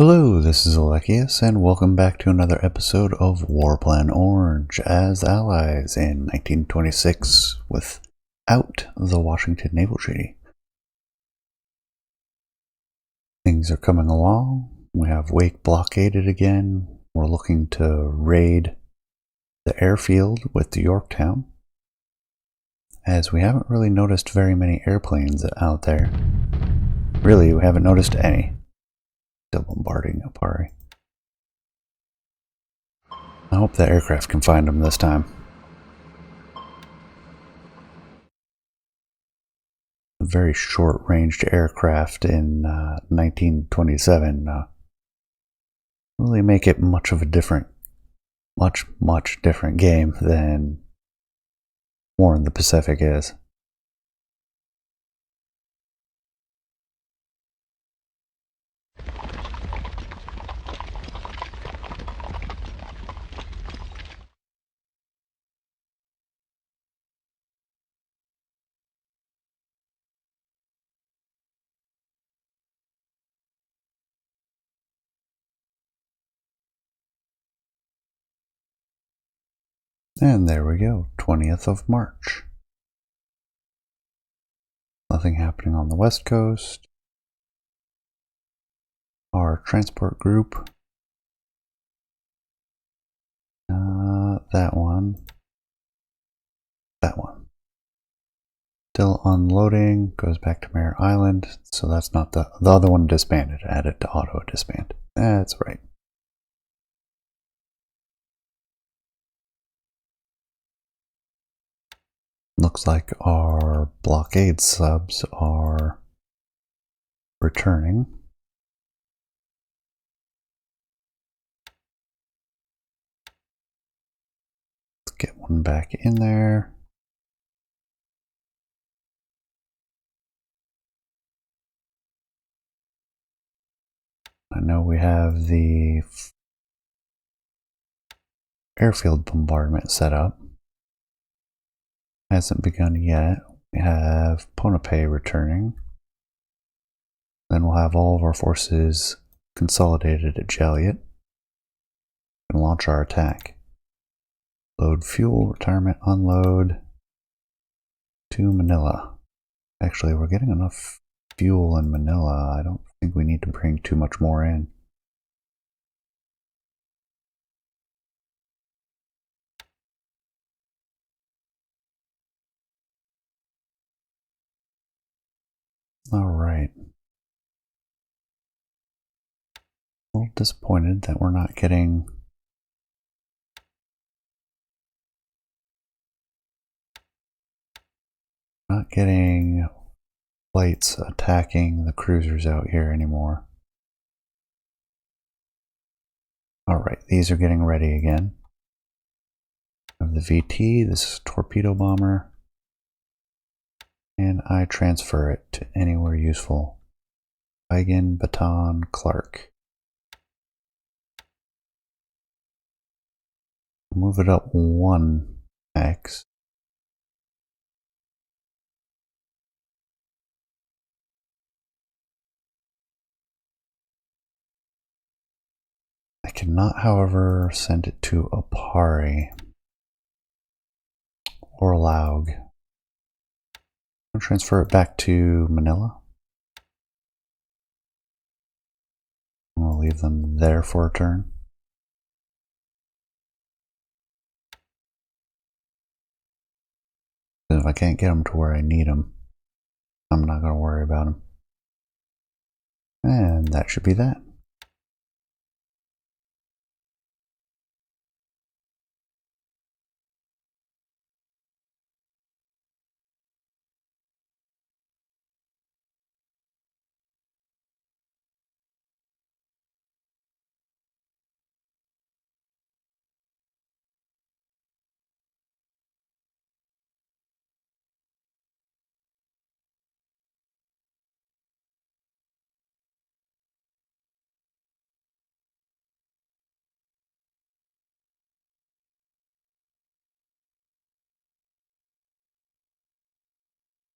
Hello, this is Alekius, and welcome back to another episode of Warplan Orange as allies in 1926 without the Washington Naval Treaty. Things are coming along. We have Wake blockaded again. We're looking to raid the airfield with the Yorktown, as we haven't really noticed very many airplanes out there. Really, we haven't noticed any. Still bombarding Apari. I hope the aircraft can find them this time. A very short-ranged aircraft in 1927 really make it much different game than War in the Pacific is. And there we go, 20th of March. Nothing happening on the West Coast. Our transport group. That one. That one. Still unloading, goes back to Mare Island, so that's not the other one disbanded, added to auto disband. That's right. Looks like our blockade subs are returning. Let's get one back in there. I know we have the airfield bombardment set up. Hasn't begun yet. We have Ponape returning. Then we'll have all of our forces consolidated at Joliet and launch our attack. Load fuel, retirement, unload to Manila. Actually, we're getting enough fuel in Manila. I don't think we need to bring too much more in. All right. A little disappointed that we're not getting flights attacking the cruisers out here anymore. Alright, these are getting ready again. I have the VT, this is torpedo bomber, and I transfer it to anywhere useful. Hagen, Baton, Clark. Move it up 1x. I cannot, however, send it to Apari or Laug. I'll transfer it back to Manila. I'm going to leave them there for a turn. If I can't get them to where I need them, I'm not going to worry about them. And that should be that.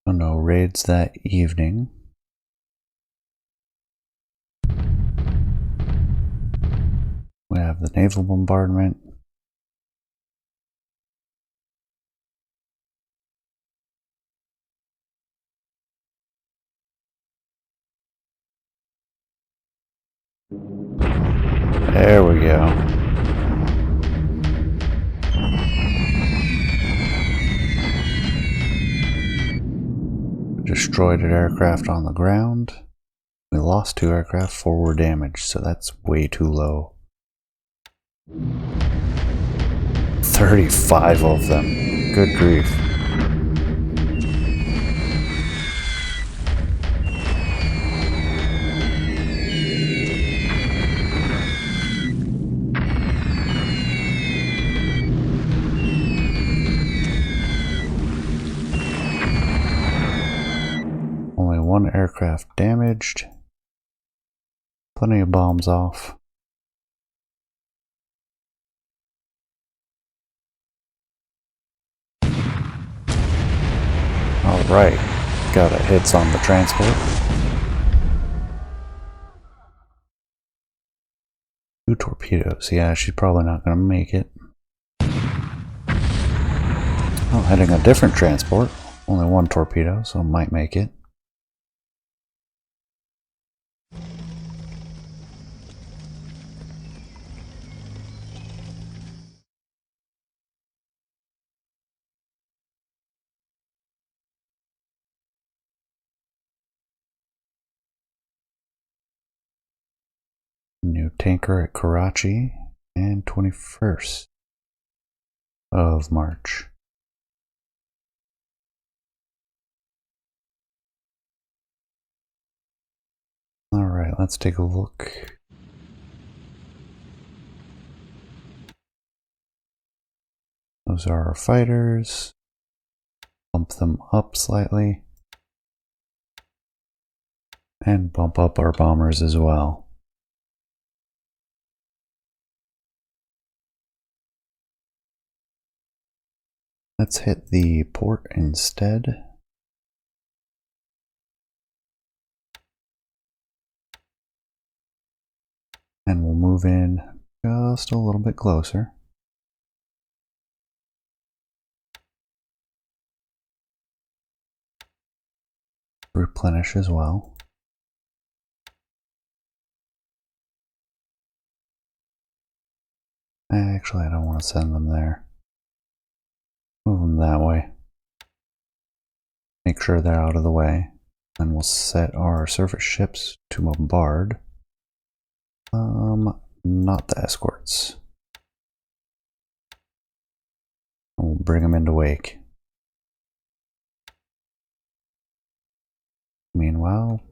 So no raids that evening. have the naval bombardment. There we go. Destroyed an aircraft on the ground. We lost 2 aircraft, 4 were damaged, so that's way too low. 35 of them. Good grief. Only 1 aircraft damaged. Plenty of bombs off. Alright, got a hits on the transport. 2 torpedoes. Yeah, she's probably not going to make it. Oh, heading a different transport. Only 1 torpedo, so it might make it. New tanker at Karachi, and 21st of March. Alright, let's take a look. Those are our fighters. Bump them up slightly. And bump up our bombers as well. Let's hit the port instead. And we'll move in just a little bit closer. Replenish as well. Actually, I don't want to send them there. Move them that way. Make sure they're out of the way. And we'll set our surface ships to bombard. Not the escorts. And we'll bring them into wake. Meanwhile,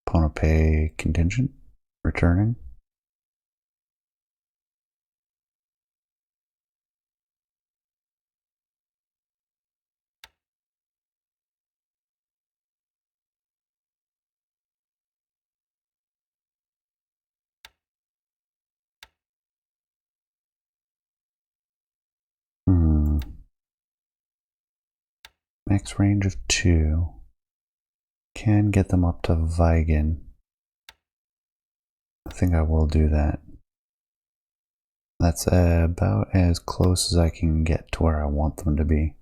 Ponape contingent returning. Max range of 2. Can get them up to Vigan. I think I will do that. That's about as close as I can get to where I want them to be.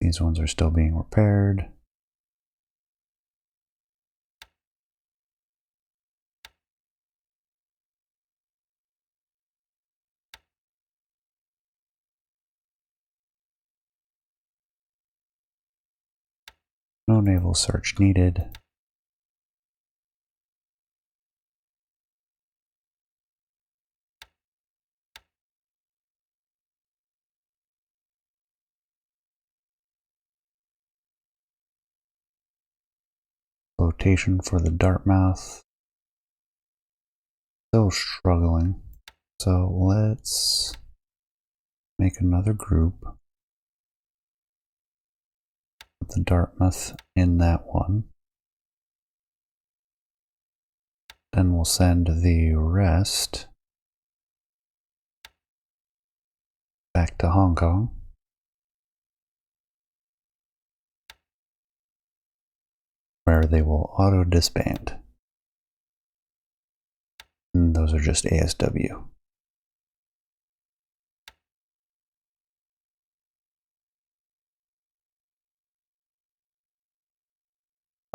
These ones are still being repaired. No naval search needed. Flotation for the Dartmouth. Still struggling. So let's make another group. Put the Dartmouth in that one. Then we'll send the rest back to Hong Kong. where they will auto disband. And those are just ASW.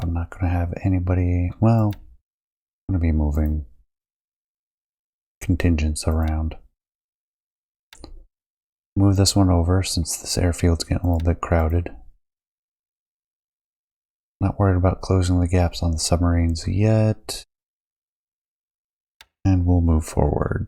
I'm not going to have anybody, well, I'm going to be moving contingents around. Move this one over since this airfield's getting a little bit crowded. Not worried about closing the gaps on the submarines yet. And we'll move forward.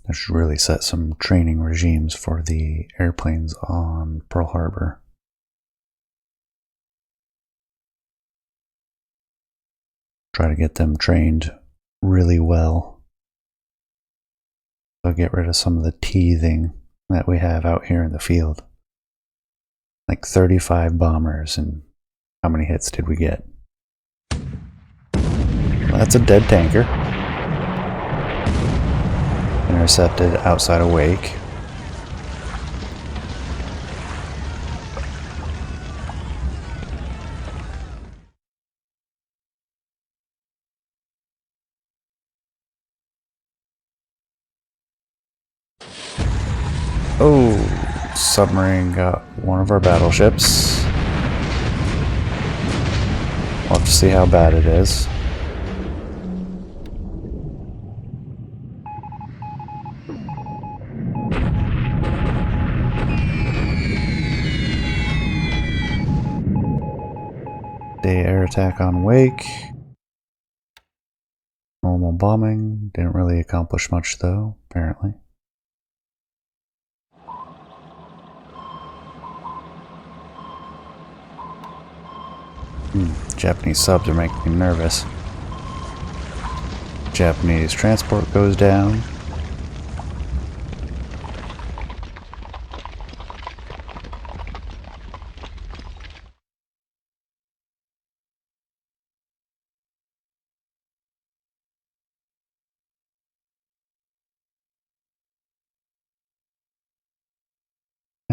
I should really set some training regimes for the airplanes on Pearl Harbor. Try to get them trained really well. So get rid of some of the teething that we have out here in the field. Like 35 bombers, and how many hits did we get? Well, that's a dead tanker. Intercepted outside of Wake. Oh, submarine got one of our battleships. We'll have to see how bad it is. Day air attack on Wake. Normal bombing. Didn't really accomplish much though, apparently. Japanese subs are making me nervous. Japanese transport goes down.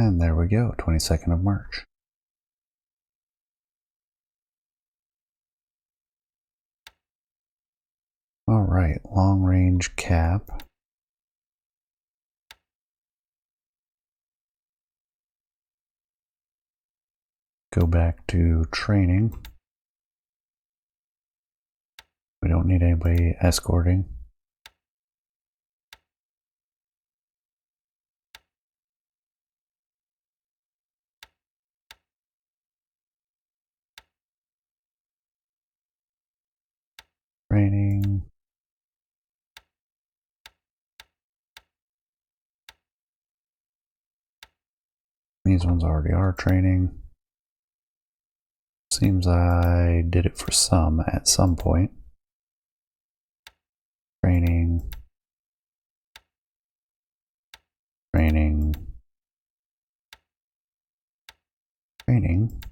And there we go, 22nd of March. All right, long range cap. Go back to training. We don't need anybody escorting. Training. These ones already are training. Seems I did it for some at some point. Training. Training. Training.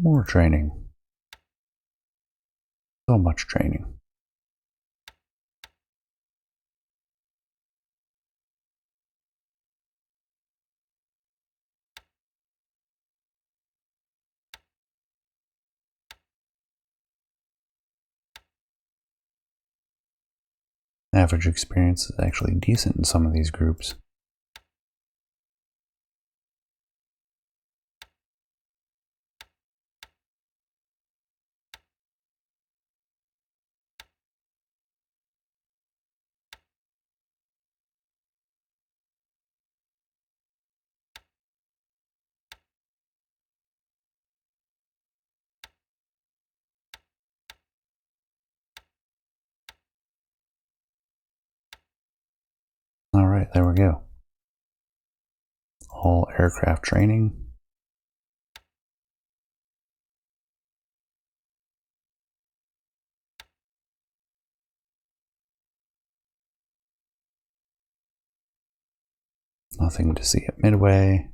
More training. So much training. Average experience is actually decent in some of these groups. All right, there we go. All aircraft training. Nothing to see at Midway.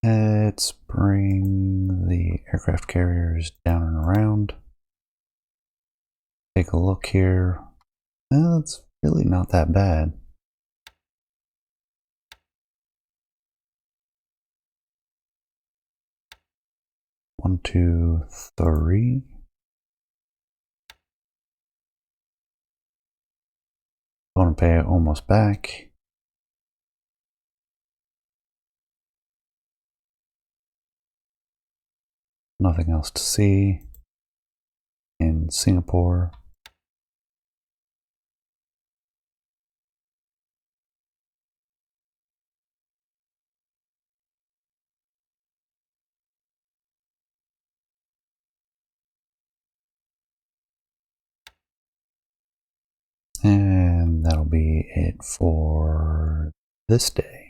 Let's bring the aircraft carriers down and around. Take a look here. Well, it's really not that bad. One, two, three. Pohnpei almost back. Nothing else to see in Singapore. And that'll be it for this day.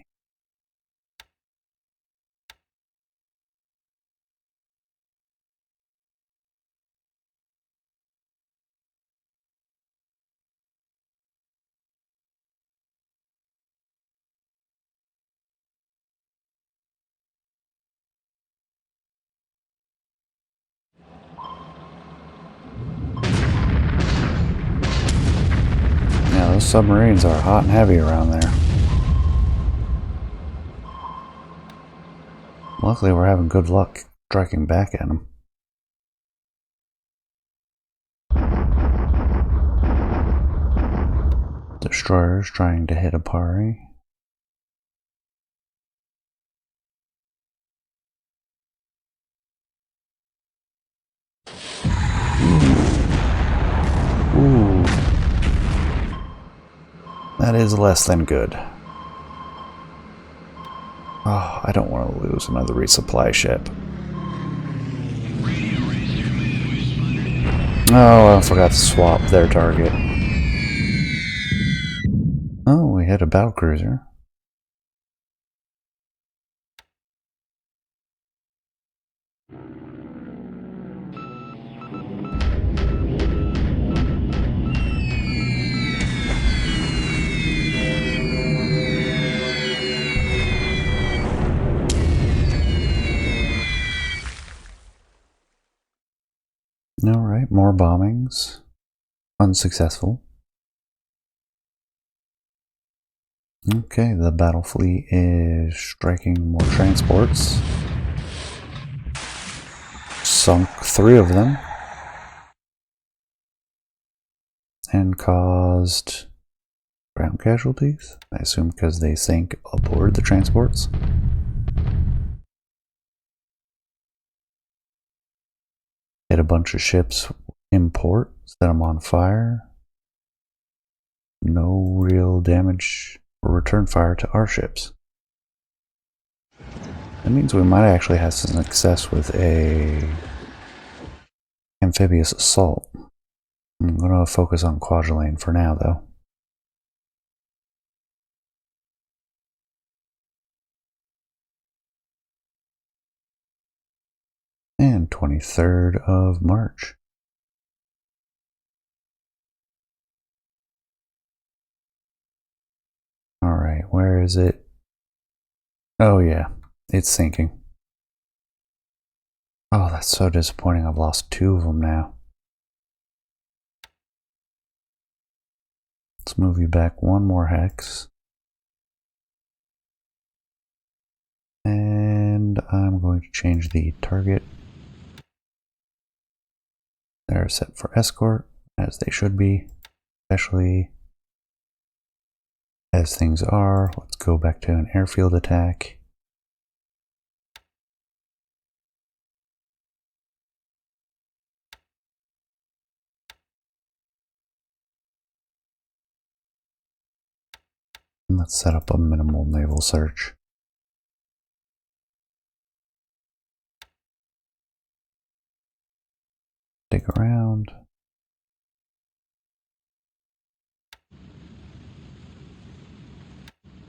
Yeah, those submarines are hot and heavy around there. Luckily, we're having good luck striking back at them. Destroyers trying to hit Apari. Ooh. That is less than good. Oh, I don't want to lose another resupply ship. Oh, I forgot to swap their target. Oh, we hit a battlecruiser. Alright, more bombings. Unsuccessful. Okay, the battle fleet is striking more transports. Sunk 3 of them. And caused ground casualties. I assume because they sank aboard the transports. Hit a bunch of ships in port, set them on fire. No real damage or return fire to our ships. That means we might actually have some success with a amphibious assault. I'm going to focus on Kwajalein for now, though. And 23rd of March. Alright, where is it? Oh yeah, it's sinking. Oh, that's so disappointing. I've lost 2 of them now. Let's move you back 1 more hex. And I'm going to change the target. They're set for escort, as they should be, especially as things are. Let's go back to an airfield attack. And let's set up a minimal naval search. Dig around.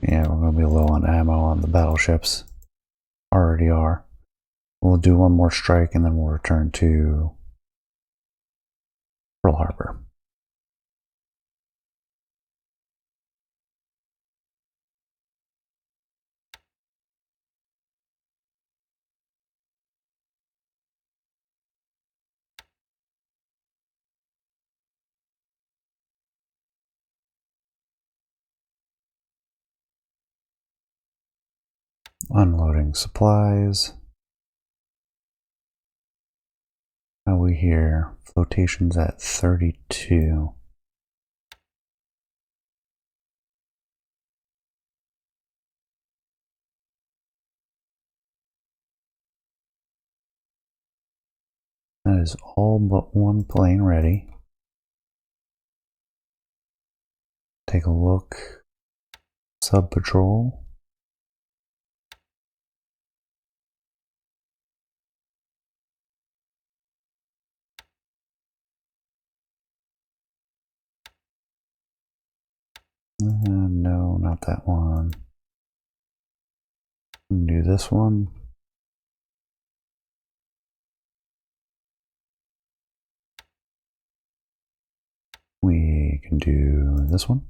Yeah, we're going to be low on ammo on the battleships. Already are. We'll do 1 more strike and then we'll return to Pearl Harbor. Unloading supplies. How are we here? Flotation's at 32. That is all but one plane ready. Take a look. Sub patrol. No, not that one. Do this one. We can do this one.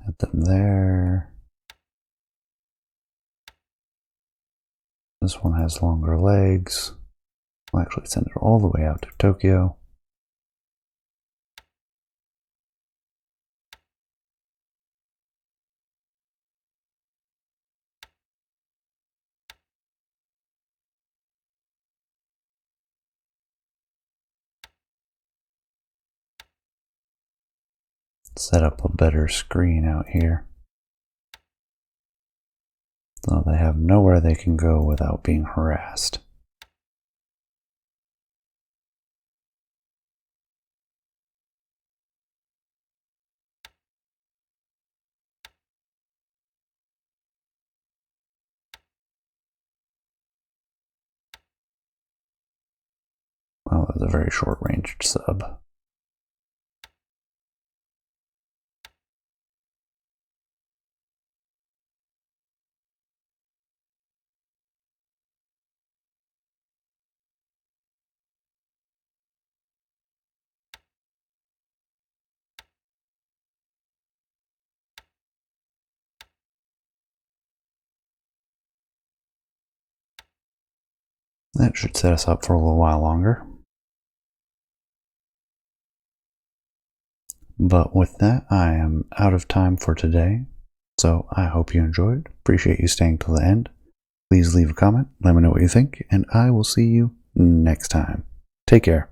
Hit them there. This one has longer legs. We'll actually send it all the way out to Tokyo. Set up a better screen out here. So they have nowhere they can go without being harassed. Well, it was a very short-ranged sub. That should set us up for a little while longer. But with that, I am out of time for today. So I hope you enjoyed. Appreciate you staying till the end. Please leave a comment, let me know what you think, and I will see you next time. Take care.